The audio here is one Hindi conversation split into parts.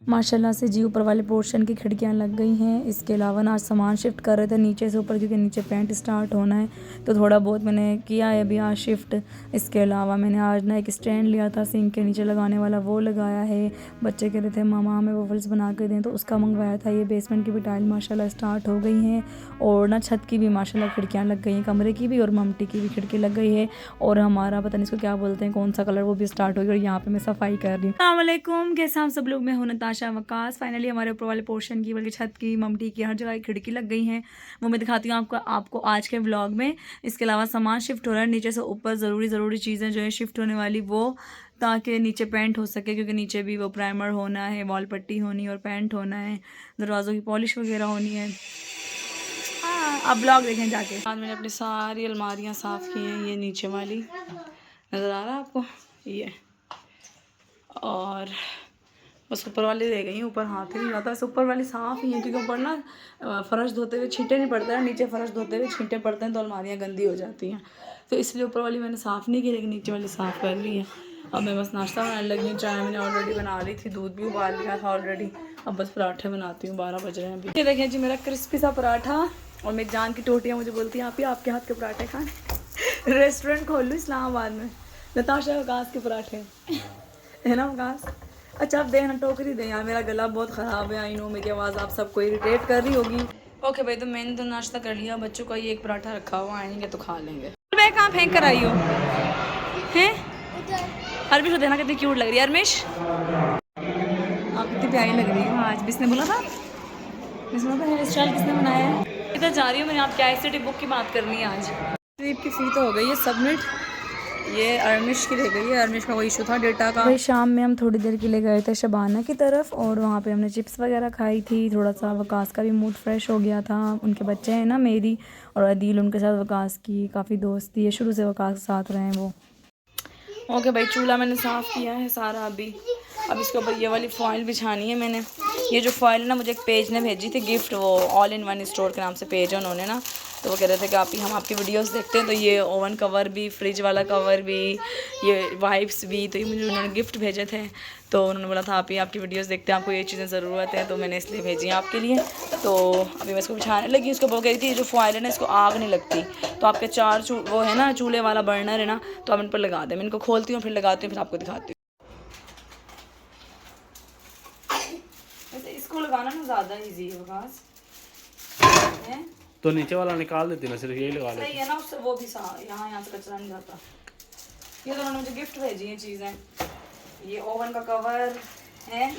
माशाल्लाह से जी ऊपर वाले पोर्शन की खिड़कियां लग गई हैं। इसके अलावा ना आज सामान शिफ्ट कर रहे थे नीचे से ऊपर, क्योंकि नीचे पेंट स्टार्ट होना है, तो थोड़ा बहुत मैंने किया है अभी आज शिफ्ट। इसके अलावा मैंने आज ना एक स्टैंड लिया था सिंक के नीचे लगाने वाला, वो लगाया है। बच्चे कह रहे थे मामा हमें वॉफल्स बना के दें, तो उसका मंगवाया था। ये बेसमेंट की भी टाइल माशाल्लाह स्टार्ट हो गई हैं, और ना छत की भी माशाल्लाह खिड़कियाँ लग गई हैं, कमरे की भी और ममटी की भी खिड़की लग गई है। और हमारा पता नहीं इसको क्या बोलते हैं, कौन सा कलर, वो भी स्टार्ट हो गया। और यहाँ पे मैं सफाई कर रही हूँ। अस्सलाम वालेकुम, कैसे आप सब लोग। मैं हूं नताशा वकास। फाइनली हमारे ऊपर वाले पोर्शन की, बल्कि छत की, ममटी की, हर जगह की खिड़की लग गई हैं। वो मैं दिखाती हूँ आपको आज के व्लॉग में। इसके अलावा सामान शिफ्ट हो रहा है नीचे से ऊपर, ज़रूरी चीज़ें जो है शिफ्ट होने वाली, वो ताकि नीचे पेंट हो सके, क्योंकि नीचे भी वो प्राइमर होना है, वॉल पट्टी होनी है और पेंट होना है, दरवाज़ों की पॉलिश वगैरह होनी है। हाँ, आप ब्लॉग देखें जाके। आज मैंने अपनी सारी अलमारियाँ साफ़ की हैं। ये नीचे वाली नज़र आ रहा है आपको, ये, और बस ऊपर वाली रह गई। ऊपर हाथ ही नहीं जाता, बस ऊपर वाली साफ़ ही है, क्योंकि ऊपर ना फ़र्श धोते हुए छींटे नहीं पड़ते हैं, नीचे फ़र्श धोते हुए छींटे पड़ते हैं तो अलमारियाँ गंदी हो जाती हैं। तो इसलिए ऊपर वाली मैंने साफ़ नहीं की, लेकिन नीचे वाली साफ़ कर ली है। अब मैं बस नाश्ता बनाने लगी हूँ। चाय मैंने ऑलरेडी बना ली थी, दूध भी उबाल लिया था ऑलरेडी। अब बस पराठे बनाती हूँ, 12 बज रहे हैं अभी। ये देखें जी मेरा क्रिस्पी सा पराठा, और मेरी जान की टोटियाँ मुझे बोलती हैं आप ही आपके हाथ के पराठे खाने। रेस्टोरेंट खोल लूँ इस्लामाबाद में, नताशा वकास के पराठे, है ना वकास। अच्छा आप दें ना, टोकरी दें यार, मेरा गला बहुत ख़राब है। आई नो मेरी आवाज़ आप सबको इरिटेट कर रही होगी। ओके भाई, तो मैंने तो नाश्ता कर लिया, बच्चों का ये एक पराठा रखा हुआ, आएंगे तो खा लेंगे। मैं कहाँ फेंक कर आई हो हैं? हरमिश को देना, कितनी क्यूट लग रही है हरमिश, आप कितनी प्यारी लग रही हो आज। किसने बोला था, किसने बोला था हेयर स्टाइल किसने बनाया है? इधर जा रही हूँ मैंने, आपके ICT बुक की बात करनी है आज। ट्रिप की फ़ी तो हो गई है सबमिट, ये अर्मिश की रह गई है। अर्मिश का कोई इशू था डेटा का। भाई शाम में हम थोड़ी देर के लिए गए थे शबाना की तरफ, और वहाँ पे हमने चिप्स वगैरह खाई थी। थोड़ा सा वकास का भी मूड फ्रेश हो गया था। उनके बच्चे हैं ना मेरी और अदील, उनके साथ वकास की काफ़ी दोस्ती है, शुरू से वकास के साथ रहे हैं वो। ओके भाई, चूल्हा मैंने साफ़ किया है सारा अभी। अब इसके ऊपर ये वाली फॉइल बिछानी है मैंने। ये जो फॉइल है ना, मुझे एक पेज ने भेजी थी गिफ्ट, वो ऑल इन वन स्टोर के नाम से पेज है उन्होंने ना। तो वो कह रहे थे कि आप ही हम आपकी वीडियोस देखते हैं, तो ये ओवन कवर भी, फ्रिज वाला कवर भी, ये वाइप्स भी, तो ये मुझे उन्होंने गिफ्ट भेजे थे। तो उन्होंने बोला था आप ही आपकी वीडियोस देखते हैं, आपको ये चीज़ें ज़रूरत है, तो मैंने इसलिए भेजी हैं आपके लिए। तो अभी मैं इसको बिछाने लगी। उसको वो कह रही थी ये जो फॉइल है ना, इसको आग नहीं लगती, तो आपके वो है ना चूल्हे वाला बर्नर है ना, तो आप इन पर लगा दें। मैं इनको खोलती हूँ, फिर लगाती हूँ, फिर आपको दिखाती हूँ। इसको लगाना ना ज़्यादा ईजी है बस, तो नीचे वाला निकाल देती ना, सिर्फ यही लगा लेती। सही है ना, उससे वो भी यहाँ से कचरा नहीं जाता। ये तो उन्होंने मुझे गिफ्ट भेजी हैं चीज़ें। ये ओवन का कवर है।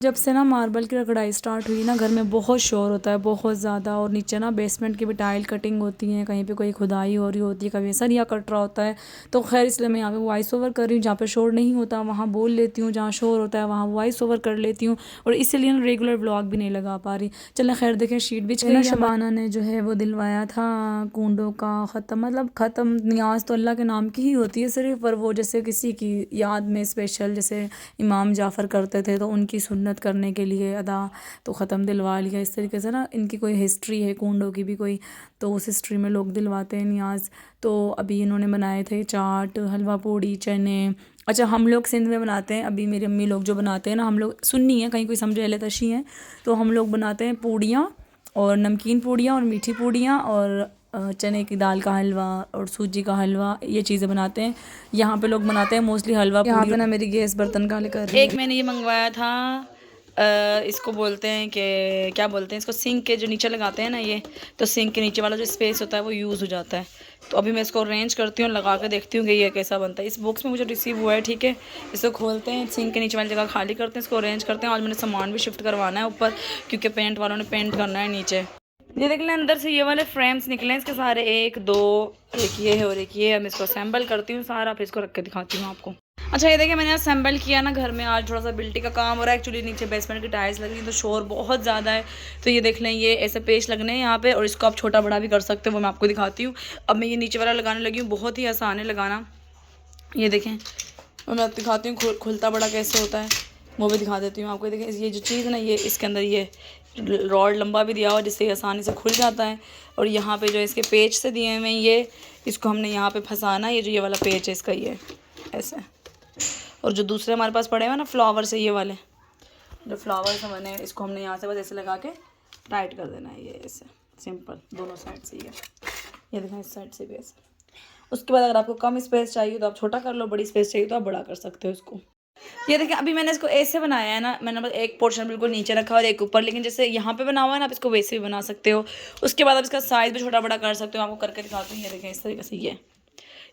जब से ना मार्बल की रगड़ाई स्टार्ट हुई ना, घर में बहुत शोर होता है, बहुत ज़्यादा। और नीचे ना बेसमेंट की भी टाइल कटिंग होती है, कहीं पे कोई खुदाई हो रही होती है, कभी सरिया कट रहा होता है। तो खैर इसलिए मैं यहाँ पे वॉइस ओवर कर रही हूँ। जहाँ पे शोर नहीं होता वहाँ बोल लेती हूँ, जहाँ शोर होता है वहाँ वॉइस ओवर कर लेती हूँ, और इसीलिए ना रेगुलर व्लॉग भी नहीं लगा पा रही। चलें खैर देखें, शीट बिछ गई। शबाना ने जो है वो दिलवाया था कूंडों का ख़त्म, मतलब ख़त्म नियाज़ तो अल्लाह के नाम की ही होती है सिर्फ, पर वो जैसे किसी की याद में स्पेशल, जैसे इमाम जाफ़र करते थे तो उनकी सुन्नत करने के लिए अदा, तो ख़त्म दिलवा लिया। इस तरीके से ना इनकी कोई हिस्ट्री है कूंडों की भी कोई, तो उस हिस्ट्री में लोग दिलवाते हैं नियाज़। तो अभी इन्होंने बनाए थे चाट, हलवा पूड़ी, चने। अच्छा हम लोग सिंध में बनाते हैं, अभी मेरी अम्मी लोग जो बनाते हैं ना, हम लोग सुन्नी हैं, कहीं कोई समझे अहले तशी हैं, तो हम लोग बनाते हैं पूड़ियाँ, और नमकीन पूड़ियाँ और मीठी पूड़ियाँ, और चने की दाल का हलवा और सूजी का हलवा, ये चीज़ें बनाते हैं। यहाँ पे लोग बनाते हैं मोस्टली हलवा पूड़ी। यहाँ पे ना मेरी गैस बर्तन काले कर रही है। एक मैंने ये मंगवाया था, इसको बोलते हैं कि क्या बोलते हैं इसको, सिंक के जो नीचे लगाते हैं ना ये, तो सिंक के नीचे वाला जो स्पेस होता है वो यूज़ हो जाता है। तो अभी मैं इसको अरेंज करती हूँ, लगा के देखती हूँ कि ये कैसा बनता है। इस बॉक्स में मुझे रिसीव हुआ है, ठीक है। इसको खोलते हैं, सिंक के नीचे वाली जगह खाली करते हैं, इसको अरेंज करते हैं। आज मैंने सामान भी शिफ्ट करवाना है ऊपर, क्योंकि पेंट वालों ने पेंट करना है नीचे। ये देख लें अंदर से ये वाले फ्रेम्स निकले हैं इसके सारे, 1 2, एक ये है और एक ये है। मैं इसको असेंबल करती हूँ सारा, फिर इसको रख के दिखाती हूँ आपको। अच्छा ये देखिए मैंने असेंबल किया ना घर में, आज थोड़ा सा बिल्टी का काम हो रहा है। एक्चुअली नीचे बेसमेंट की टाइल्स लग रही हैं तो शोर बहुत ज़्यादा है। तो ये देख लें, ये ऐसे पेच लगने हैं यहाँ पे, और इसको आप छोटा बड़ा भी कर सकते हो, वो मैं आपको दिखाती हूँ। अब मैं ये नीचे वाला लगाने लगी हूँ, बहुत ही आसान है लगाना। ये देखें, मैं आपको दिखाती हूँ खुलता बड़ा कैसे होता है, वो भी दिखा देती हूँ आपको। देखें ये जो चीज़ है ना, ये इसके अंदर ये रॉड लंबा भी दिया हुआ जिससे आसानी से खुल जाता है। और यहाँ पे जो इसके पेच से दिए हुए हैं, ये इसको हमने यहाँ पे फंसाना है। ये जो ये वाला पेच है इसका, ये ऐसे। और जो दूसरे हमारे पास पड़े हुए ना फ्लावर से, ये वाले, जो फ्लावर्स हैं बने इसको हमने यहाँ से बस ऐसे लगा के टाइट कर देना है, ये ऐसे सिंपल दोनों साइड से ही है। ये देखें इस साइड से भी ऐसे। उसके बाद अगर आपको कम स्पेस चाहिए तो आप छोटा कर लो, बड़ी स्पेस चाहिए तो आप बड़ा कर सकते हो इसको। ये देखिए अभी मैंने इसको ऐसे बनाया है ना, मैंने बस एक पोर्शन बिल्कुल नीचे रखा और एक ऊपर, लेकिन जैसे यहाँ पे बना हुआ है ना आप इसको वैसे भी बना सकते हो। उसके बाद आप इसका साइज़ भी छोटा बड़ा कर सकते हो, आपको करके दिखाती हूँ। ये देखें इस तरीके से ये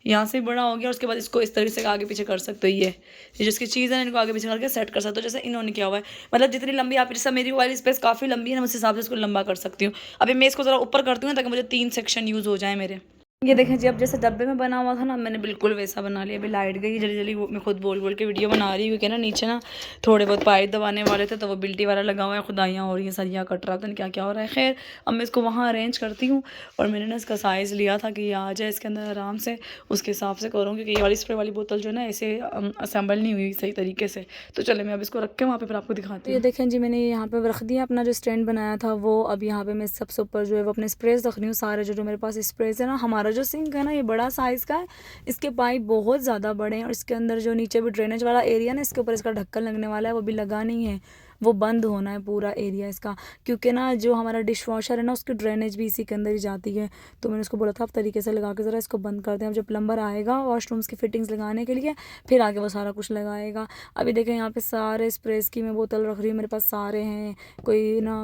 यहाँ से बड़ा हो गया, उसके बाद इसको इस तरीके से आगे पीछे कर सकते हो। ये जिसकी चीज़ है इनको आगे पीछे करके सेट कर सकते हो, जैसे इन्होंने किया हुआ है। मतलब जितनी लंबी आप, जैसा मेरी वाली स्पेस काफ़ी लंबी है ना, उस हिसाब से इसको लंबा कर सकती हूँ। अभी मैं इसको ज़रा ऊपर करती हूँ ताकि मुझे 3 सेक्शन यूज़ हो जाए मेरे। ये देखें जी, अब जैसे डब्बे में बना हुआ था ना, मैंने बिल्कुल वैसा बना लिया। अभी लाइट गई जल्दी जल्दी, वो मैं खुद बोल बोल के वीडियो बना रही हूँ क्योंकि ना नीचे ना थोड़े बहुत पाइप दबाने वाले थे, तो वो बिल्टी वाला लगा हुआ है, खुदाइयाँ हो रही हैं, सरिया कट रहा था, क्या क्या हो रहा है। खैर अब मैं इसको वहाँ अरेंज करती हूँ, और मैंने ना इसका साइज़ लिया था कि ये आ जाए इसके अंदर आराम से, उसके हिसाब से करूँ, क्योंकि ये वाली स्प्रे वाली बोतल जो है ना ऐसे असेंबल नहीं हुई सही तरीके से। तो चले मैं अब इसको रख के वहाँ पर फिर आपको दिखाती हूँ। ये देखें जी, मैंने यहाँ पर रख दिया अपना जो स्टैंड बनाया था वो। अब यहाँ पर मैं सबसे ऊपर जो है वो अपने स्प्रेस रख रही हूँ सारे, जो मेरे पास स्प्रेस है ना। हमारा जो सिंक है ना ये बड़ा साइज़ का है, इसके पाइप बहुत ज़्यादा बड़े हैं, और इसके अंदर जो नीचे भी ड्रेनेज वाला एरिया ना, इसके ऊपर इसका ढक्कन लगने वाला है, वो भी लगा नहीं है, वो बंद होना है पूरा एरिया इसका, क्योंकि ना जो हमारा डिश वॉशर है ना उसकी ड्रेनेज भी इसी के अंदर ही जाती है। तो मैंने उसको बोला था आप तरीके से लगा के ज़रा इसको बंद कर दें। अब जब प्लम्बर आएगा वॉशरूम्स की फिटिंग्स लगाने के लिए, फिर आगे वो सारा कुछ लगाएगा। अभी देखें यहाँ पे सारे स्प्रेस की मैं बोतल रख रही हूँ, मेरे पास सारे हैं। कोई ना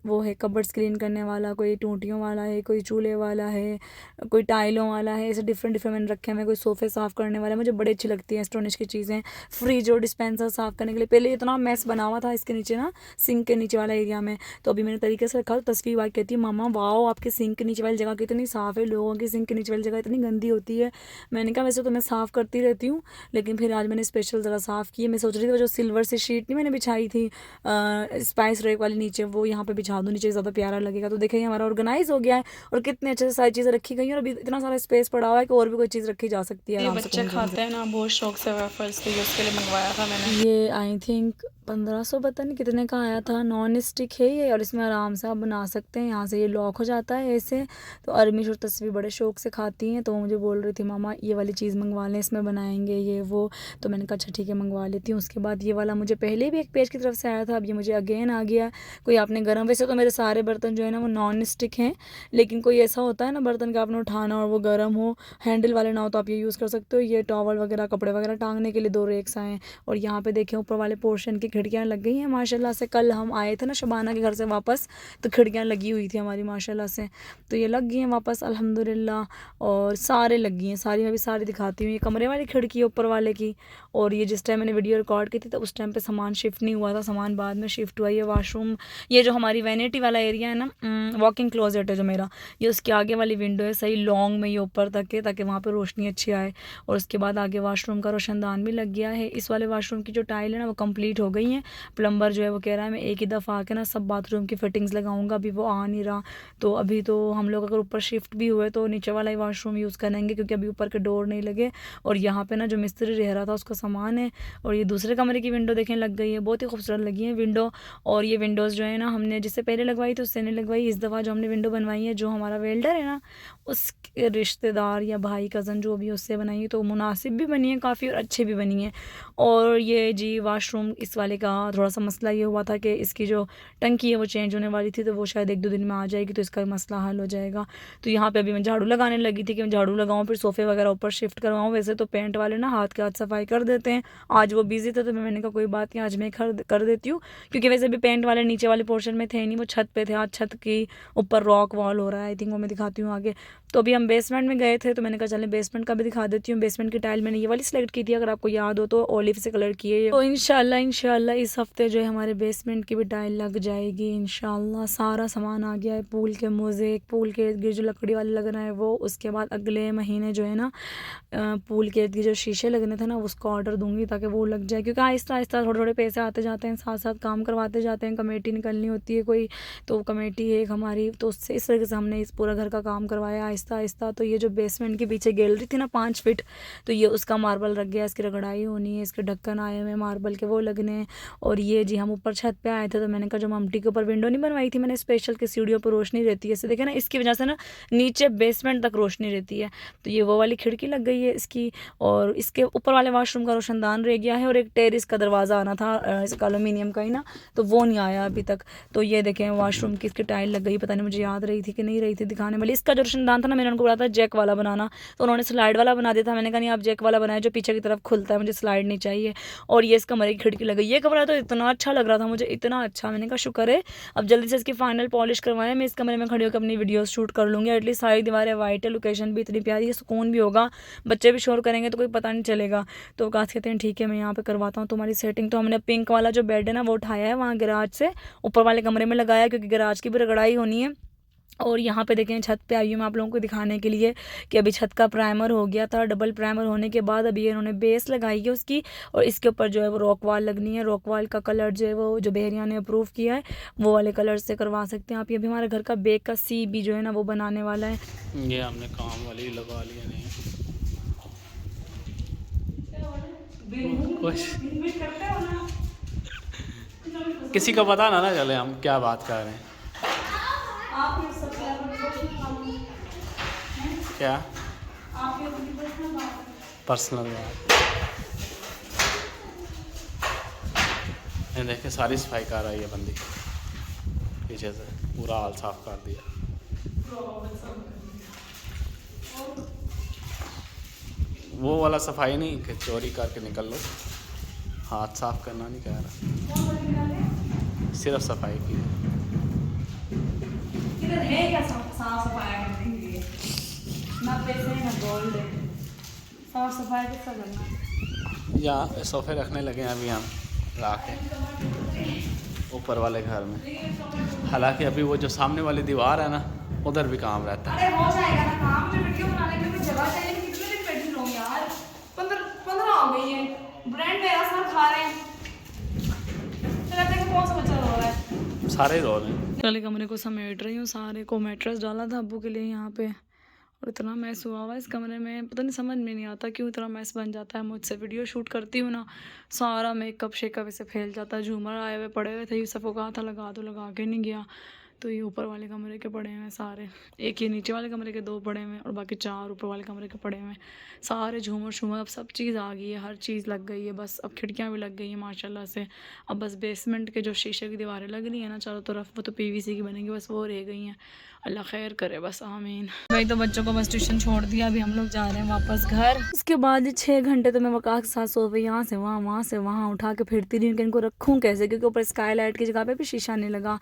वो है कबर्ड्स क्लीन करने वाला, कोई टूटियों वाला है, कोई चूल्हे वाला है, कोई टाइलों वाला है, ऐसे डिफरेंट डिफरेंट मैंने रखे हैं। कोई सोफ़े साफ़ करने वाला है, मुझे बड़ी अच्छी लगती है एस्टोनिश की चीज़ें। फ्रिज और डिस्पेंसर साफ़ करने के लिए, पहले इतना मैस बना हुआ था इसके नीचे ना, सिंक के नीचे वाला एरिया में, तो अभी मैंने तरीके से रखा। तो तस्वीर बात कहती है मामा वाओ आपके सिंक के नीचे वाली जगह कितनी साफ़ है, लोगों की सिंक के नीचे वाली जगह इतनी गंदी होती है। मैंने कहा वैसे तो मैं साफ़ करती रहती हूँ, लेकिन फिर आज मैंने स्पेशल ज़रा साफ़ की है। मैं सोच रही थी वो जो सिल्वर से शीट नहीं मैंने बिछाई थी स्पाइस रेक वाली नीचे, वो यहाँ पे बिछा दूँ, नीचे ज़्यादा प्यारा लगेगा। तो देखिए हमारा ऑर्गेनाइज हो गया है, और कितने अच्छे से सारी चीज़ें रखी गई हैं, और अभी इतना सारा स्पेस पड़ा हुआ है कि और भी कोई चीज़ रखी जा सकती है। ये बच्चे खाते हैं ना बहुत शौक से वेफर्स, तो ये उसके लिए मंगवाया था मैंने। ये आई थिंक 1500 पता नहीं कितने का आया था। नॉन स्टिक है ये, और इसमें आराम से आप बना सकते हैं। यहाँ से ये लॉक हो जाता है ऐसे। तो अरमिश और तस्वीर बड़े शौक से खाती हैं, तो वो मुझे बोल रही थी मामा ये वाली चीज़ मंगवा लें, इसमें बनाएंगे ये वो। तो मैंने कहा अच्छा ठीक है मंगवा लेती हूँ। उसके बाद ये वाला मुझे पहले भी एक पेज की तरफ से आया था, अब ये मुझे अगेन आ गया। कोई आपने गर्म, वैसे तो मेरे सारे बर्तन जो है ना वो नॉन स्टिक हैं, लेकिन कोई ऐसा होता है ना बर्तन का आपने उठाना और वो गर्म हो, हैंडल वाले ना हो, तो आप ये यूज़ कर सकते हो। ये टॉवल वगैरह कपड़े वगैरह टांगने के लिए 2 रेक्स आए। और यहाँ पे देखें ऊपर वाले पोर्शन की खिड़कियाँ लग गई हैं माशाल्लाह से। कल हम आए थे ना शबाना के घर से वापस, तो खिड़कियाँ लगी हुई थी हमारी माशाल्लाह से, तो ये लग गई हैं वापस अल्हम्दुलिल्लाह। और सारे लग गई हैं सारी, मैं भी सारी दिखाती हूँ। ये कमरे वाली खिड़की है ऊपर वाले की, और ये जिस टाइम मैंने वीडियो रिकॉर्ड की थी तो उस टाइम पे सामान शिफ्ट नहीं हुआ था, सामान बाद में शिफ्ट हुआ। ये वाशरूम, ये जो हमारी वैनिटी वाला एरिया है ना, वॉकिंग क्लोजेट है जो मेरा, ये उसके आगे वाली विंडो है सही लॉन्ग में, ये ऊपर तक है ताकि वहाँ पर रोशनी अच्छी आए। और उसके बाद आगे वाशरूम का रोशनदान भी लग गया है। इस वाले वाशरूम की जो टाइल है ना वो कंप्लीट हो गई है। प्लम्बर जो है वो कह रहा है मैं एक ही दफ़ा आके ना सब बाथरूम की फिटिंग्स लगाऊंगा, अभी वो आ नहीं रहा। तो अभी तो हम लोग अगर ऊपर शिफ्ट भी हुए तो नीचे वाला ही वाशरूम यूज़ करेंगे, क्योंकि अभी ऊपर के डोर नहीं लगे। और यहाँ पे ना जो मिस्त्री रह रहा था उसका सामान है। और ये दूसरे कमरे की विंडो देखें लग गई है, बहुत ही खूबसूरत लगी है विंडो। और ये विंडोज़ जो है ना हमने जिससे पहले लगवाई थी उससे नहीं लगवाई, इस दफ़ा जो हमने विंडो बनवाई है जो हमारा वेल्डर है ना उसके रिश्तेदार या भाई कज़न जो भी उससे बनाई है, तो मुनासिब भी बनी है काफ़ी और अच्छी भी बनी है। और ये जी वाशरूम इस वाले का थोड़ा सा मसला ये हुआ था कि इसकी जो टंकी है वो चेंज होने वाली थी, तो वो शायद 1-2 दिन में आ जाएगी, तो इसका मसला हल हो जाएगा। तो यहाँ पे अभी मैं झाड़ू लगाने लगी थी कि मैं झाड़ू लगाऊँ फिर सोफ़े वगैरह ऊपर शिफ्ट करवाऊँ। वैसे तो पेंट वाले ना हाथ के हाथ सफाई कर देते हैं, आज वो बिज़ी थे तो मैंने कहा कोई बात नहीं आज मैं कर देती हूँ, क्योंकि वैसे भी पेंट वाले नीचे वाले पोर्शन में थे नहीं, वो छत पे थे। आज छत की ऊपर रॉक वॉल हो रहा है, आई थिंक वो मैं दिखाती हूँ आगे। तो अभी हम बेसमेंट में गए थे, तो मैंने कहा चलें बेसमेंट का भी दिखा देती हूँ। बेसमेंट की टाइल मैंने ये वाली सेलेक्ट की थी, अगर आपको याद हो तो, ओलिव से कलर की है। तो इंशाल्लाह इस हफ्ते जो है हमारे बेसमेंट की भी टाइल लग जाएगी इंशाल्लाह। सारा सामान आ गया है, पूल के मोज़ेक, पूल के इर्द गिर्द जो लकड़ी वाले लग रहे हैं वो। उसके बाद अगले महीने जो है ना पूल के इर्द गिर्द जो शीशे लगने थे ना उसको ऑर्डर दूंगी ताकि वो लग जाए, क्योंकि आहिस्ता आहिस्ता थोड़े थोड़े पैसे आते जाते हैं, साथ साथ काम करवाते जाते हैं। कमेटी निकलनी होती है कोई, तो कमेटी है एक हमारी, तो उससे इस तरीके से हमने इस पूरा घर का काम करवाया। आहिस्ता आहिस्ता। तो ये जो बेसमेंट के पीछे गैलरी थी ना 5 फीट, तो ये उसका मार्बल रख गया, इसकी रगड़ाई होनी है, इसके ढक्कन आए हुए मार्बल के वो लगने हैं। और ये जी हम ऊपर छत पे आए थे, तो मैंने कहा जो ममटी के ऊपर विंडो नहीं बनवाई थी मैंने स्पेशल कि सीढ़ियों पर रोशनी रहती है, इससे देखे ना इसकी वजह से ना नीचे बेसमेंट तक रोशनी रहती है। तो ये वो वाली खिड़की लग गई है इसकी, और इसके ऊपर वाले वाशरूम का रोशनदान रह गया है, और एक टेरिस का दरवाज़ा आना था इसका एलुमिनियम का ही ना, तो वो नहीं आया अभी तक। तो ये देखें वाशरूम की इसकी टाइल लग गई, पता नहीं मुझे याद रही थी कि नहीं रही थी दिखाने वाली। इसका जो रोशनदान था ना मैंने उनको बोला था जैक वाला बनाना, तो उन्होंने स्लाइड वाला बना दिया था। मैंने कहा नहीं आप जैक वाला बनाए जो पीछे की तरफ खुलता है, मुझे स्लाइड नहीं चाहिए। और ये इस कमरे की खिड़की लग गई। ये कमरा तो इतना अच्छा लग रहा था मुझे, इतना अच्छा, मैंने कहा शुक्र है अब जल्दी से इसकी फाइनल पॉलिश करवाएं, मैं इस कमरे में खड़ी होकर अपनी वीडियोस शूट कर लूँगी। एटलीस्ट सारी दीवारें वाइट है, लोकेशन भी इतनी प्यारी है, सुकून भी होगा, बच्चे भी शोर करेंगे तो कोई पता नहीं चलेगा। तो काश कहते हैं ठीक है मैं यहाँ पे करवाता हूँ तुम्हारी सेटिंग। तो हमने पिंक वाला जो बेड है ना वो उठाया है वहाँ गैराज से, ऊपर वाले कमरे में लगाया क्योंकि गैराज की भी रगड़ाई होनी है। और यहाँ पे देखें छत पे आई हूँ मैं आप लोगों को दिखाने के लिए कि अभी छत का प्राइमर हो गया था। डबल प्राइमर होने के बाद अभी इन्होंने बेस लगाई है उसकी, और इसके ऊपर जो है वो रॉक वाल लगनी है। रॉक वाल का कलर जो है वो जो बहरिया ने अप्रूव किया है वो वाले कलर से करवा सकते हैं आप। ये भी हमारे घर का बेक का सी भी जो है ना वो बनाने वाला है। ये हमने काम वाली लगा लिया नहीं किसी को पता ना चले हम क्या बात कर रहे हैं। क्या पर्सनल बात। ये देखे सारी सफाई कर रही है बंदी, पीछे से पूरा हाल साफ कर दिया। वो वाला सफाई नहीं कि चोरी करके निकल लो, हाथ साफ करना नहीं कह रहा, सिर्फ सफाई की है। है क्या साफ सफाई करने के लिए ना पैसे ना गोल्ड है, साफ सफाई किसका करना। यहाँ सोफे रखने लगे हैं अभी हम ला के ऊपर वाले घर में। हालांकि अभी वो जो सामने वाली दीवार है ना उधर भी काम रहता है। अरे हो जाएगा ना काम, मुझे वीडियो बनाने के लिए कोई जगह चाहिए। कितने दिन बैठी रहूं यार, 15 हो गई है, ब्रांड मेरा सर खा रहे हैं। चलो कौन सा बच्चा रो रहा है, सारे रो रहे हैं। वाले कमरे को समेट रही हूँ, सारे को मैट्रेस डाला था अब्बू के लिए यहाँ पे, और इतना मैस हुआ हुआ इस कमरे में, पता नहीं समझ में नहीं आता क्यों इतना मैस बन जाता है मुझसे। वीडियो शूट करती हूँ ना सारा मेकअप शेकअप ऐसे फैल जाता है। झूमर आए हुए पड़े हुए थे, यूसुफ को कहा था लगा दो, लगा के नहीं गया। तो ये ऊपर वाले कमरे के पड़े हुए हैं सारे, एक ये नीचे वाले कमरे के 2 पड़े हुए हैं और बाकी 4 ऊपर वाले कमरे के पड़े हुए हैं। सारे झूमर शूमर अब सब चीज़ आ गई है, हर चीज़ लग गई है। बस अब खिड़कियाँ भी लग गई हैं माशाल्लाह से। अब बस बेसमेंट के जो शीशे की दीवारें लग रही हैं ना चारों तरफ, वो तो PVC की बनेंगी, बस वो रह गई हैं। अल्लाह खैर करे बस, आमीन। भाई तो बच्चों को बस ट्यूशन छोड़ दिया, अभी हम लोग जा रहे हैं वापस घर। उसके बाद 6 घंटे तो मैं वकास के साथ सोफे यहाँ से वहाँ, वहाँ से वहाँ उठा के फिरती रही कि इनको रखूँ कैसे, क्योंकि ऊपर स्काईलाइट की जगह पे भी शीशा नहीं लगा।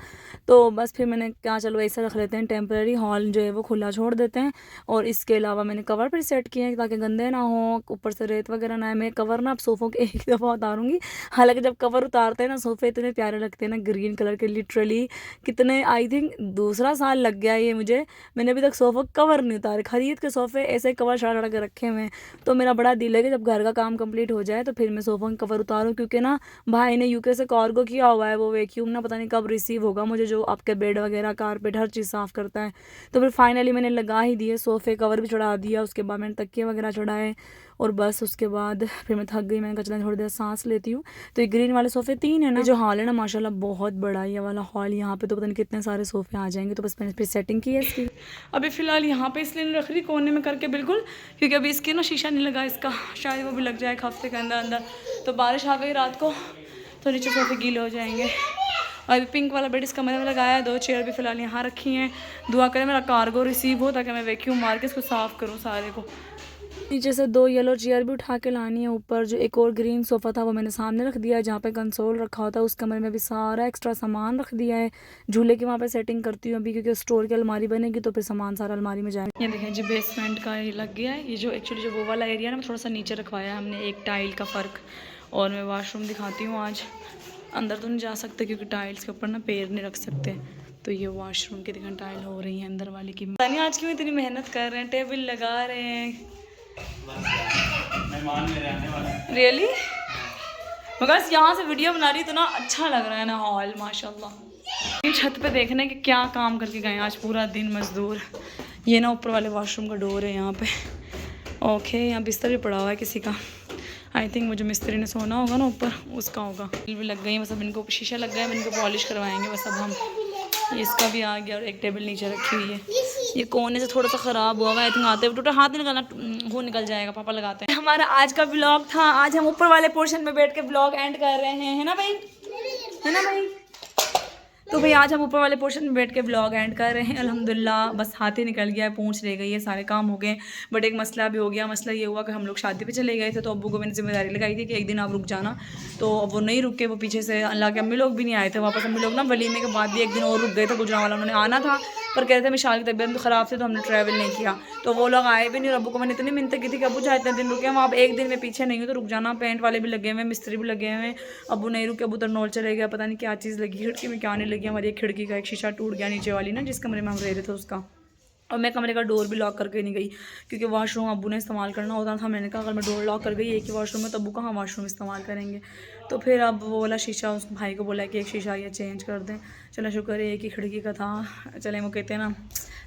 तो बस फिर मैंने क्या चलो ऐसा रख लेते हैं, टेम्परेरी हॉल जो है वो खुला छोड़ देते हैं। और इसके अलावा मैंने कवर पर सेट किए हैं ताकि गंदे ना हो, ऊपर से रेत वगैरह ना है। मैं कवर ना अब सोफ़ों के एक दफ़ा उतारूँगी। हालांकि जब कवर उतारते हैं ना सोफ़े इतने प्यारे लगते हैं ना, ग्रीन कलर के, लिटरली कितने, आई थिंक 2रा साल लग गया ये मुझे, मैंने अभी तक सोफ़ा कवर नहीं उतारे। खरीद के सोफ़े ऐसे कवर चढ़ा के रखे हुए हैं। तो मेरा बड़ा दिल है कि जब घर का काम कंप्लीट हो जाए तो फिर मैं सोफ़ा का कवर उतारूँ, क्योंकि ना भाई ने UK से कार्गो किया हुआ है, वो वैक्यूम ना पता नहीं कब रिसीव होगा मुझे, जो आपके बेड वगैरह कारपेट हर चीज़ साफ़ करता है। तो फिर फाइनली मैंने लगा ही दिए, सोफ़े कवर भी चढ़ा दिया, उसके बाद मैंने तकिए वगैरह चढ़ाए, और बस उसके बाद फिर मैं थक गई। मैंने कहा चला थोड़ी देर सांस लेती हूँ। तो ये ग्रीन वाले सोफ़े 3 है ना, जो हॉल है ना माशाल्लाह बहुत बड़ा है ये वाला हॉल। यहाँ पे तो पता नहीं कितने सारे सोफ़े आ जाएंगे। तो बस मैंने फिर सेटिंग की है इसकी। अभी फ़िलहाल यहाँ पे इसलिए नहीं रख रही कोने में करके बिल्कुल, क्योंकि अभी इसके ना शीशा नहीं लगा इसका, शायद वो भी लग जाए हफ्ते के अंदर अंदर। तो बारिश आ गई रात को तो नीचे सोफ़े गीले हो जाएंगे। और अभी पिंक वाला बेड इस कमरे में लगाया है, 2 चेयर भी फ़िलहाल यहाँ रखी हैं। दुआ करें मेरा कार्गो रिसीव हो ताकि मैं वैक्यूम मार के इसको साफ़ करूँ सारे को। नीचे से 2 येलो चेयर भी उठा के लानी है। ऊपर जो एक और ग्रीन सोफ़ा था वो मैंने सामने रख दिया है, जहाँ पे कंसोल रखा होता है उस कमरे में भी सारा एक्स्ट्रा सामान रख दिया है। झूले की वहाँ पे सेटिंग करती हूँ अभी, क्योंकि स्टोर की अलमारी बनेगी तो फिर सामान सारा अलमारी में जाएगा। ये देखें जी बेसमेंट का ये लग गया है। ये जो एक्चुअली जो वो वाला एरिया है ना थोड़ा सा नीचे रखवाया है हमने, एक टाइल का फ़र्क। और मैं वाशरूम दिखाती हूँ आज, अंदर तो नहीं जा सकते क्योंकि टाइल्स के ऊपर ना पैर नहीं रख सकते। तो ये वॉशरूम की दिखा टाइल हो रही है अंदर वाली की। पता नहीं आज क्यों इतनी मेहनत कर रहे हैं, टेबल लगा रहे हैं। मेहमान मेरे आने वाले हैं। रियली मगर यहाँ से वीडियो बना रही तो ना अच्छा लग रहा है ना हॉल माशाल्लाह। छत पे देखने के क्या काम करके गए आज पूरा दिन मजदूर। ये ना ऊपर वाले वॉशरूम का डोर है यहाँ पे। ओके, यहाँ बिस्तर भी पड़ा हुआ है किसी का। आई थिंक मुझे मिस्त्री ने सोना होगा ना ऊपर, उसका होगा। बिल भी लग गई है, बस अब इनको शीशा लग गया है, इनको पॉलिश करवाएंगे बस अब हम। ये इसका भी आ गया और एक टेबल नीचे रखी हुई है। ये कोने से थोड़ा सा ख़राब हुआ है, आई थिंक आते हुए टूटा, हाथ नहीं निकालना, वो निकल जाएगा, पापा लगाते हैं। हमारा आज का ब्लॉग था, आज हम ऊपर वाले पोर्शन में बैठ के ब्लॉग एंड कर रहे हैं, है ना भाई, है ना भाई। तो भाई आज हम ऊपर वाले पोर्शन में बैठ के ब्लॉग एंड कर रहे हैं। अल्हम्दुलिल्लाह बस हाथ ही निकल गया है, पूंछ रह गई है, सारे काम हो गए। बट एक मसला भी हो गया। मसला ये हुआ कि हम लोग शादी पे चले गए थे, तो अब्बू को मैंने जिम्मेदारी लगाई थी कि एक दिन आप रुक जाना। तो अब वो नहीं रुके, वो पीछे से अल्लाह के अम्मी लोग भी नहीं आए थे वापस। अम्मी लोग ना वलीमे के बाद भी एक दिन और रुक गए थे, गुजरावाला उन्होंने आना था, पर कहते थे मिशाल की तबीयत ख़राब थी तो हमने ट्रैवल नहीं किया। तो वो लोग आए भी नहीं और अब्बू को मैंने इतनी मिन्नत की थी कि अब्बू चाहे इतने दिन रुके हम, आप एक दिन में पीछे नहीं हो तो रुक जाना। पेंट वाले भी लगे हुए हैं, मिस्त्री भी लगे हुए हैं। अब्बू नहीं रुके, अब्बू तरनौल चले गया, पता नहीं क्या चीज़ लगी खिड़की में, क्या नहीं लगी। हमारी एक खिड़की का एक शीशा टूट गया नीचे वाली ना, जिस कमरे में हम रह रहे थे उसका। और मैं कमरे का डोर भी लॉक करके नहीं गई क्योंकि वॉशरूम अब्बू ने इस्तेमाल करना होता था। मैंने कहा अगर मैं डोर लॉक कर गई एक ही वॉशरूम में तो अब्बू कहाँ वॉशरूम इस्तेमाल करेंगे। तो फिर अब वो वाला शीशा उस भाई को बोला कि एक शीशा ये चेंज कर दें। चलो शुक्र है एक ही खिड़की का था। चले वो कहते हैं ना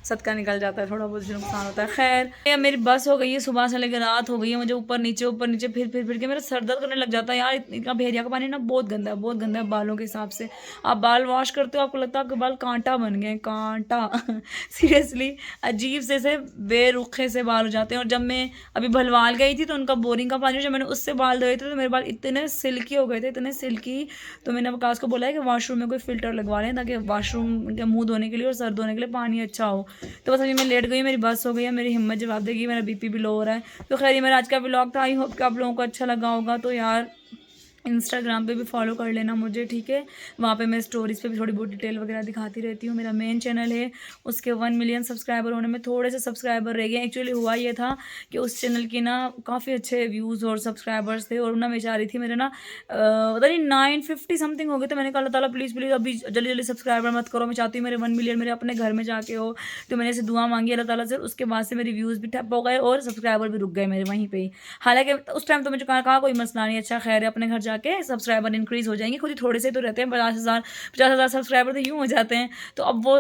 सदका निकल जाता है, थोड़ा बहुत जो नुकसान होता है। खैर मेरी बस हो गई है, सुबह से लेकर रात हो गई है। मुझे ऊपर नीचे फिर के मेरा सर दर्द करने लग जाता है यार। इनका भेड़िया का पानी ना बहुत गंदा है बालों के हिसाब से। आप बाल वॉश करते हो आपको लगता है आपके बाल कांटा बन गए, कांटा सीरियसली अजीब से बेरुखे से बाल हो जाते हैं। और जब मैं अभी भलवाल गई थी तो उनका बोरिंग का पानी जब मैंने उससे बाल धोए थे तो मेरे बाल इतने सिल्की हो गए थे, इतने सिल्की। तो मैंने वकास को बोला है कि वॉशरूम में कोई फ़िल्टर लगवा लें ताकि वॉशरूम के मुँह धोने के लिए और सर धोने के लिए पानी अच्छा हो। तो बस अभी मैं लेट गई, मेरी बस हो गई है, मेरी हिम्मत जवाब देगी, मेरा बीपी भी लो हो रहा है। तो खैर ये मेरा आज का व्लॉग था। आई होप कि आप लोगों को अच्छा लगा होगा। तो यार इंस्टाग्राम पे भी फॉलो कर लेना मुझे, ठीक है। वहाँ पे मैं स्टोरीज़ पे भी थोड़ी बहुत डिटेल वगैरह दिखाती रहती हूँ। मेरा मेन चैनल है, उसके 1 मिलियन सब्सक्राइबर होने में थोड़े से सब्सक्राइबर रह गए। एक्चुअली हुआ ये था कि उस चैनल की ना काफ़ी अच्छे व्यूज़ और सब्सक्राइबर्स थे और ना मैं चाह रही थी मेरे ना पता नहीं 950 समथिंग हो गए। तो मैंने कहा अल्लाह ताला प्लीज़ अभी जल्दी जल्दी सब्सक्राइबर मत करो, मैं चाहती हूँ मेरे 1 मिलियन मेरे अपने घर में जाके हो। तो मैंने ऐसे दुआ मांगी अल्लाह ताला से। उसके बाद से मेरे व्यूज़ भी ठप हो गए और सब्सक्राइबर भी रुक गए मेरे वहीं पर ही। हालाँकि उस टाइम तो मुझे कहा कोई मसला नहीं, अच्छा खैर है, अपने घर जाके सब्सक्राइबर इंक्रीज़ हो जाएंगे। खुद ही थोड़े से तो रहते हैं, 50,000 सब्सक्राइबर तो यूँ हो जाते हैं। तो अब वो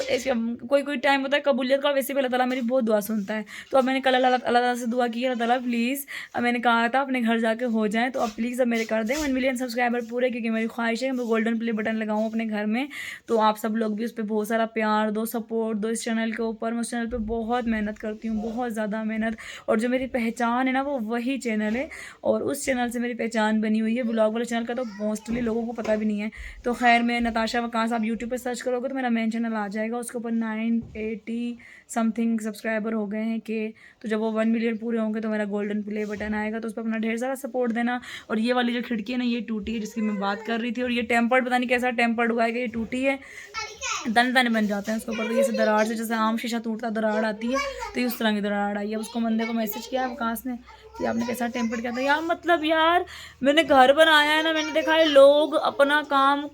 कोई टाइम होता है कबूलियत का, वैसे भी अल्लाह ताला मेरी बहुत दुआ सुनता है। तो अब मैंने कल अल्लाह ताला से दुआ की, अल्लाह ताला प्लीज़, अब मैंने कहा था अपने घर जाके हो जाए, तो अब प्लीज़ अब मेरे कर दें 1 मिलियन सब्सक्राइबर पूरे, क्योंकि मेरी ख्वाहिश है मैं गोल्डन प्ले बटन लगाऊँ अपने घर में। तो आप सब लोग भी उस पर बहुत सारा प्यार दो, सपोर्ट दो इस चैनल के ऊपर। मैं उस चैनल पर बहुत मेहनत करती हूँ, बहुत ज़्यादा मेहनत, और जो मेरी पहचान है ना वो वही चैनल है, और उस चैनल से मेरी पहचान बनी हुई है। ब्लॉग वाले चैनल का तो मोस्टली लोगों को पता भी नहीं है। तो खैर मैं नताशा वकास, आप यूट्यूब पे सर्च करोगे तो मेरा मेन चैनल आ जाएगा, उसके ऊपर 980 समथिंग सब्सक्राइबर हो गए हैं के। तो जब वो 1 मिलियन पूरे होंगे तो मेरा गोल्डन प्ले बटन आएगा, तो उस पर अपना ढेर सारा सपोर्ट देना। और ये वाली जो खिड़की है ना ये टूटी है जिसकी मैं बात कर रही थी, और ये टेम्पर्ड, पता नहीं कैसा टेम्पर्ड हुआ है कि ये टूटी है, दाने बन जाते हैं उसके ऊपर। तो ये से दरार से, जैसे आम शीशा टूटता दरार आती है, तो ये उस तरह की दरार आई है। उसको बंदे को मैसेज किया वकास ने कि आपने कैसा टेम्पर्ड किया था यार। मतलब यार मैंने घर बनाया है ना, मैंने देखा है लोग अपना काम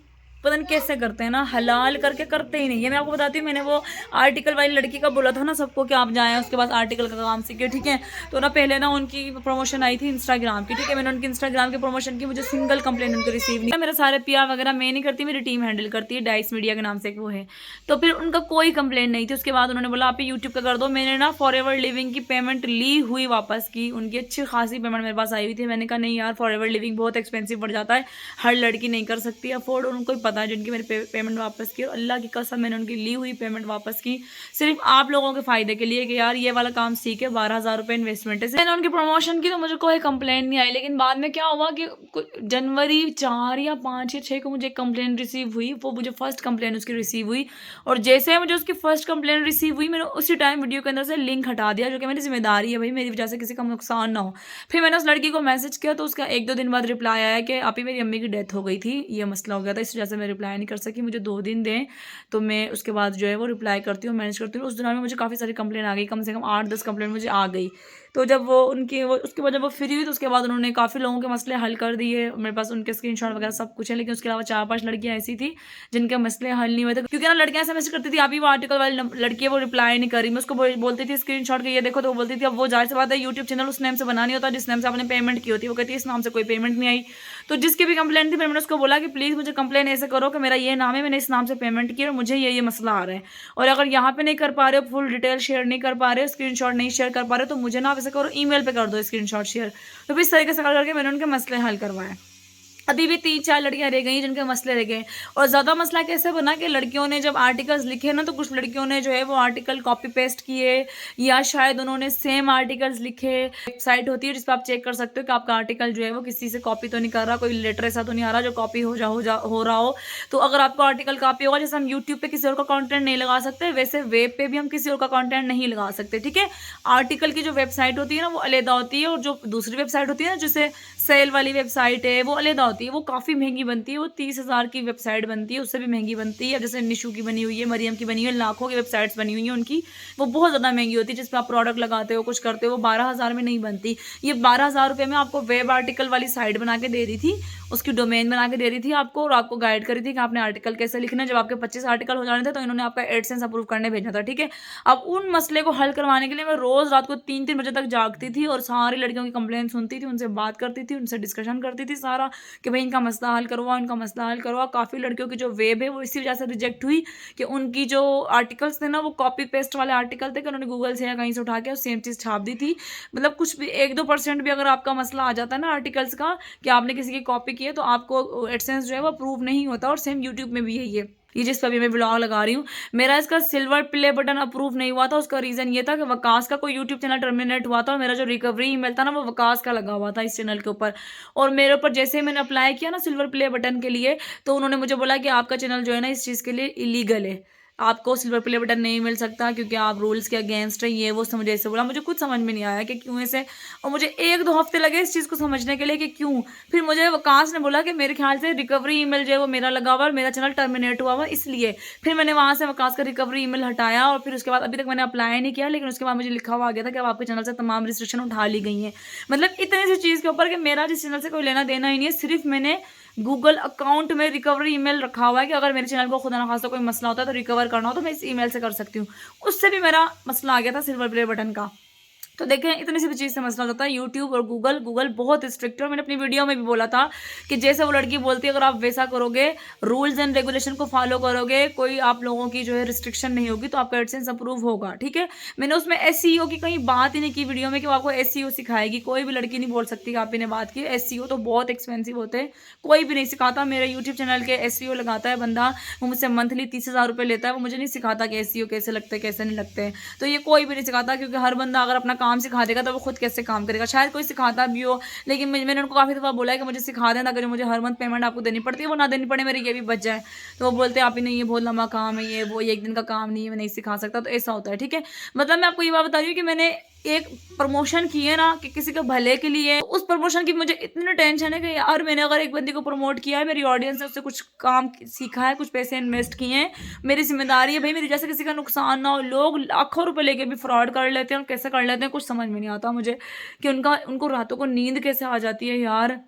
पता नहीं कैसे करते हैं ना, हलाल करके करते ही नहीं है। मैं आपको बताती हूँ, मैंने वो आर्टिकल वाली लड़की का बोला था ना सबको कि आप जाएं उसके बाद आर्टिकल का काम सीखे, ठीक है। तो ना पहले ना उनकी प्रमोशन आई थी इंस्टाग्राम की, ठीक है। मैंने उनकी इंस्टाग्राम की प्रमोशन की, मुझे सिंगल कंप्लेंट उनको रिसीव नहीं। मेरा सारे PR वगैरह मैं नहीं करती, मेरी टीम हैंडल करती है, डाइस मीडिया के नाम से वो है। तो फिर उनका कोई कंप्लेंट नहीं थी। उसके बाद उन्होंने बोला आप यूट्यूब का कर दो। मैंने ना फॉरएवर लिविंग की पेमेंट ली हुई वापस की, उनकी अच्छी खासी पेमेंट मेरे पास आई हुई थी। मैंने कहा नहीं यार फॉरएवर लिविंग बहुत एक्सपेंसिव पड़ जाता है, हर लड़की नहीं कर सकती अफोर्ड। और उनको पता है जिनकी मेरे पेमेंट वापस की, और अल्लाह की कसम मैंने उनकी ली हुई पेमेंट वापस की सिर्फ आप लोगों के फ़ायदे के लिए कि यार ये वाला काम सीखे, 12,000 रुपये इन्वेस्टमेंट है। मैंने उनकी प्रमोशन की तो मुझे कोई कंप्लेंट नहीं आई, लेकिन बाद में क्या हुआ कि जनवरी 4 या 5 या 6 को मुझे कंप्लेंट रिसीव हुई। वो मुझे फर्स्ट कंप्लेंट उसकी रिसीव हुई, और जैसे मुझे उसकी फर्स्ट कंप्लेंट रिसीव हुई मैंने उसी टाइम वीडियो के अंदर से लिंक हटा दिया, जो कि मेरी जिम्मेदारी है भाई, मेरी वजह से किसी का नुकसान ना हो। फिर मैंने उस लड़की को मैसेज किया तो उसका 1-2 दिन बाद रिप्लाई आया कि अभी मेरी अम्मी की डेथ हो गई थी, ये मसला हो गया था, इस वजह से मैं रिप्लाई नहीं कर सकी, मुझे 2 दिन दें तो मैं उसके बाद जो है वो रिप्लाई करती हूँ, मैनेज करती हूँ। उस दौरान में मुझे काफ़ी सारी कंप्लेंट आ गई, कम से कम 8-10 कंप्लेंट मुझे आ गई। तो जब वो उसके बाद जब वो फ्री हुई तो उसके बाद उन्होंने काफ़ी लोगों के मसले हल कर दिए। मेरे पास उनके स्क्रीनशॉट वगैरह सब कुछ है, लेकिन उसके अलावा 4-5 लड़कियाँ ऐसी थी जिनके मसले हल नहीं हुए थे, क्योंकि ना लड़कियाँ ऐसा मैसेज करती थी, आप ही वो आर्टिकल वाली लड़की है वो रिप्लाई नहीं करी। मैं उसको बोलती थी स्क्रीनशॉट के ये देखो, तो वो बोलती थी अब वो जाहिर सी बात है यूट्यूब चैनल उस नेम से बना नहीं होता जिस नेम से आपने पेमेंट की होती है। वो कहती है इस नाम से कोई पेमेंट नहीं आई। तो जिसकी भी कंप्लेंट थी मैंने उसको बोला कि प्लीज़ मुझे कंप्लेन ऐसे करो कि मेरा ये नाम है, मैंने इस नाम से पेमेंट की और मुझे ये मसला आ रहा है, और अगर यहाँ पे नहीं कर पा रहे हो, फुल डिटेल शेयर नहीं कर पा रहे हो, स्क्रीनशॉट नहीं शेयर कर पा रहे हो, तो मुझे ना आप ऐसे करो ईमेल पे कर दो स्क्रीनशॉट शेयर। तो फिर इस तरीके से कर करके मैंने उनके मसले हल करवाए। अभी भी 3-4 लड़कियां रह गई जिनके मसले रह गए। और ज़्यादा मसला कैसे बना कि लड़कियों ने जब आर्टिकल्स लिखे ना, तो कुछ लड़कियों ने जो है वो आर्टिकल कॉपी पेस्ट किए, या शायद उन्होंने सेम आर्टिकल्स लिखे। वेबसाइट होती है जिस पर आप चेक कर सकते हो कि आपका आर्टिकल जो है वो किसी से कॉपी तो नहीं कर रहा, कोई लेटर ऐसा तो नहीं आ रहा जो कॉपी हो रहा हो। तो अगर आपका आर्टिकल कॉपी होगा, जैसे हम यूट्यूब पे किसी और का कॉन्टेंट नहीं लगा सकते, वैसे वेब पे भी हम किसी और का कॉन्टेंट नहीं लगा सकते, ठीक है। आर्टिकल की जो वेबसाइट होती है ना वो अलग होती है, और जो दूसरी वेबसाइट होती है ना जैसे सेल वाली वेबसाइट है वो अलग होती है, वो काफ़ी महंगी बनती है। वो 30,000 की वेबसाइट बनती है, उससे भी महंगी बनती है। जैसे निशु की बनी हुई है, मरियम की बनी हुई है, लाखों की वेबसाइट्स बनी हुई हैं उनकी, वो बहुत ज़्यादा महंगी होती है। जिस पर आप प्रोडक्ट लगाते हो कुछ करते हो, वो 12,000 में नहीं बनती। ये 12,000 रुपये में आपको वेब आर्टिकल वाली साइट बना के दे रही थी, उसकी डोमेन बना के दे रही थी आपको, और आपको गाइड करी थी कि आपने आर्टिकल कैसे लिखना है। जब आपके 25 आर्टिकल हो जाने थे तो इन्होंने आपका एडसेंस अप्रूव करने भेजना था, ठीक है। अब उन मसले को हल करवाने के लिए मैं रोज़ रात को 3-3 बजे तक जागती थी और सारी लड़कियों की कंप्लेंट सुनती थी, उनसे बात करती थी, उनसे डिस्कशन करती थी सारा कि भाई इनका मसला हल करवाओ, इनका मसला हल करवाओ। काफ़ी लड़कियों की जो वेब है वो इसी वजह से रिजेक्ट हुई कि उनकी जो आर्टिकल्स थे ना वो कॉपी पेस्ट वाले आर्टिकल थे कि उन्होंने गूगल से या कहीं से उठा के सेम चीज़ छाप दी थी। मतलब कुछ भी 1-2% भी अगर आपका मसला आ जाता है ना आर्टिकल्स का कि आपने किसी की कॉपी की है, तो आपको एडसेंस जो है वो अप्रूव नहीं होता। और सेम यूट्यूब में भी यही है। ये जिस पर अभी मैं ब्लॉग लगा रही हूँ, मेरा इसका सिल्वर प्ले बटन अप्रूव नहीं हुआ था। उसका रीज़न ये था कि वकास का कोई यूट्यूब चैनल टर्मिनेट हुआ था और मेरा जो रिकवरी ईमेल था ना वो वकास का लगा हुआ था इस चैनल के ऊपर। और मेरे ऊपर जैसे ही मैंने अप्लाई किया ना सिल्वर प्ले बटन के लिए, तो उन्होंने मुझे बोला कि आपका चैनल जो है ना इस चीज़ के लिए इलीगल है, आपको सिल्वर प्ले बटन नहीं मिल सकता क्योंकि आप रूल्स के अगेंस्ट है, ये वो मुझे ऐसे बोला। मुझे कुछ समझ में नहीं आया कि क्यों ऐसे, और मुझे 1-2 हफ्ते लगे इस चीज़ को समझने के लिए कि क्यों। फिर मुझे वकास ने बोला कि मेरे ख्याल से रिकवरी ईमेल जो है वो मेरा लगा हुआ और मेरा चैनल टर्मिनेट हुआ हुआ इसलिए। फिर मैंने वहाँ से वकास का रिकवरी ईमेल हटाया और फिर उसके बाद अभी तक मैंने अप्लाई नहीं किया, लेकिन उसके बाद मुझे लिखा हुआ आ गया था कि अब आपके चैनल से तमाम रिस्ट्रिक्शन उठा ली गई हैं। मतलब इतनी सी चीज़ के ऊपर कि मेरा जिस चैनल से कोई लेना देना ही नहीं है, सिर्फ मैंने गूगल अकाउंट में रिकवरी ईमेल रखा हुआ है कि अगर मेरे चैनल को खुदा ना खास्ता कोई मसला होता है तो रिकवर करना हो तो मैं इस ईमेल से कर सकती हूँ। उससे भी मेरा मसला आ गया था सिल्वर प्ले बटन का। तो देखें इतनी सी भी चीज़ से मसला हो जाता है। यूट्यूब और गूगल बहुत स्ट्रिक्ट है, और मैंने अपनी वीडियो में भी बोला था कि जैसे वो लड़की बोलती है अगर आप वैसा करोगे, रूल्स एंड रेगुलेशन को फॉलो करोगे, कोई आप लोगों की जो है रिस्ट्रिक्शन नहीं होगी, तो आपका एडसेंस अप्रूव होगा, ठीक है। मैंने उसमें एसईओ की कहीं बात ही नहीं की वीडियो में कि वो आपको एसईओ सिखाएगी। कोई भी लड़की नहीं बोल सकती कि आप ही ने बात की। एसईओ तो बहुत एक्सपेंसिव होते हैं, कोई भी नहीं सिखाता। मेरे यूट्यूब चैनल के एसईओ लगाता है बंदा, वो मुझसे मंथली 30,000 रुपये लेता है, वो मुझे नहीं सिखाता कि एसईओ कैसे लगते हैं कैसे नहीं लगते। तो ये कोई भी नहीं सिखाता, क्योंकि हर बंदा अगर अपना काम सिखा देगा तो वो खुद कैसे काम करेगा। शायद कोई सिखाता भी हो, लेकिन मैंने उनको काफ़ी दफ़ा बोला है कि मुझे सिखा दें ताकि जो मुझे हर मंथ पेमेंट आपको देनी पड़ती है वो ना देनी पड़े, मेरी ये भी बच जाए। तो वो बोलते हैं आप ही नहीं, ये बहुत लंबा काम है, ये वो, ये एक दिन का काम नहीं है, मैं नहीं सिखा सकता। तो ऐसा होता है, ठीक है। मतलब मैं आपको ये बात बता रही हूँ कि मैंने एक प्रमोशन की है ना कि किसी के भले के लिए, उस प्रमोशन की मुझे इतनी टेंशन है कि यार मैंने अगर एक बंदी को प्रमोट किया है, मेरी ऑडियंस ने उससे कुछ काम सीखा है, कुछ पैसे इन्वेस्ट किए हैं, मेरी जिम्मेदारी है भाई मेरी जैसे किसी का नुकसान ना हो। लोग लाखों रुपए लेके भी फ्रॉड कर लेते हैं, और कैसे कर लेते हैं कुछ समझ में नहीं आता मुझे कि उनको रातों को नींद कैसे आ जाती है यार,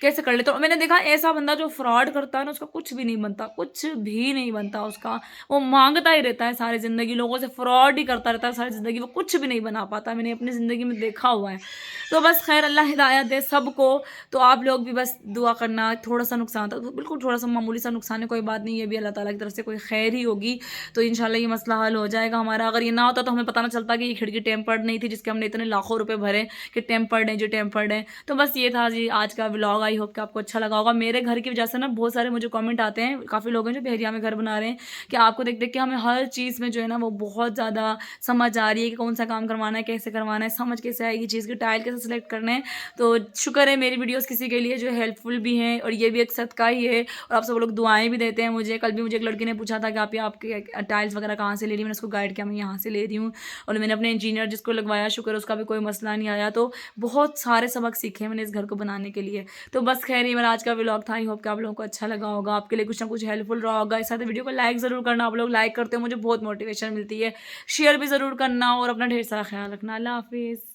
कैसे कर लेते हो। मैंने देखा ऐसा बंदा जो फ्रॉड करता है ना उसका कुछ भी नहीं बनता, कुछ भी नहीं बनता उसका। वो मांगता ही रहता है सारी ज़िंदगी, लोगों से फ्रॉड ही करता रहता है सारी ज़िंदगी, वो कुछ भी नहीं बना पाता। मैंने अपनी ज़िंदगी में देखा हुआ है। तो बस खैर अल्लाह हिदायत दे सबको। तो आप लोग भी बस दुआ करना। थोड़ा सा नुकसान था, तो बिल्कुल थोड़ा सा मामूली सा नुकसान है, कोई बात नहीं, ये भी अल्लाह ताला की तरफ से कोई खैर ही होगी। तो इंशाल्लाह ये मसला हल हो जाएगा हमारा। अगर ये ना होता तो हमें पता ना चलता कि ये खिड़की टेम्पर्ड नहीं थी जिसके हमने इतने लाखों रुपए भरे कि टेम्पर्ड है, जो टेम्पर्ड है। तो बस ये था जी आज का व्लॉग। आई होप कि आपको अच्छा लगा होगा। मेरे घर की वजह से ना बहुत सारे मुझे कमेंट आते हैं, काफ़ी लोग हैं जो बहरिया में घर बना रहे हैं, कि आपको देख देख के हमें हर चीज़ में जो है ना वो बहुत ज़्यादा समझ आ रही है कि कौन सा काम करवाना है, कैसे करवाना है, समझ कैसे आएगी चीज़ की, टाइल कैसे सिलेक्ट करने हैं। तो शुक्र है मेरी वीडियोस किसी के लिए जो हेल्पफुल भी हैं, और ये भी एक सदका ही है, और आप सब लोग दुआएं भी देते हैं मुझे। कल भी मुझे एक लड़की ने पूछा था कि आपके टाइल्स वगैरह कहाँ से ले रही, मैंने उसको गाइड किया मैं यहाँ से ले रही हूँ। और मैंने अपने इंजीनियर जिसको लगवाया, शुक्र उसका भी कोई मसला नहीं आया। तो बहुत सारे सबक सीखे मैंने इस घर को बनाने के लिए। तो बस खैर ये मेरा आज का व्लॉग था। आई होप कि आप लोगों को अच्छा लगा होगा, आपके लिए कुछ ना कुछ हेल्पफुल रहा होगा। इस साथ वीडियो को लाइक ज़रूर करना, आप लोग लाइक करते हो मुझे बहुत मोटिवेशन मिलती है। शेयर भी ज़रूर करना, और अपना ढेर सारा ख्याल रखना। अल्लाह हाफिज़।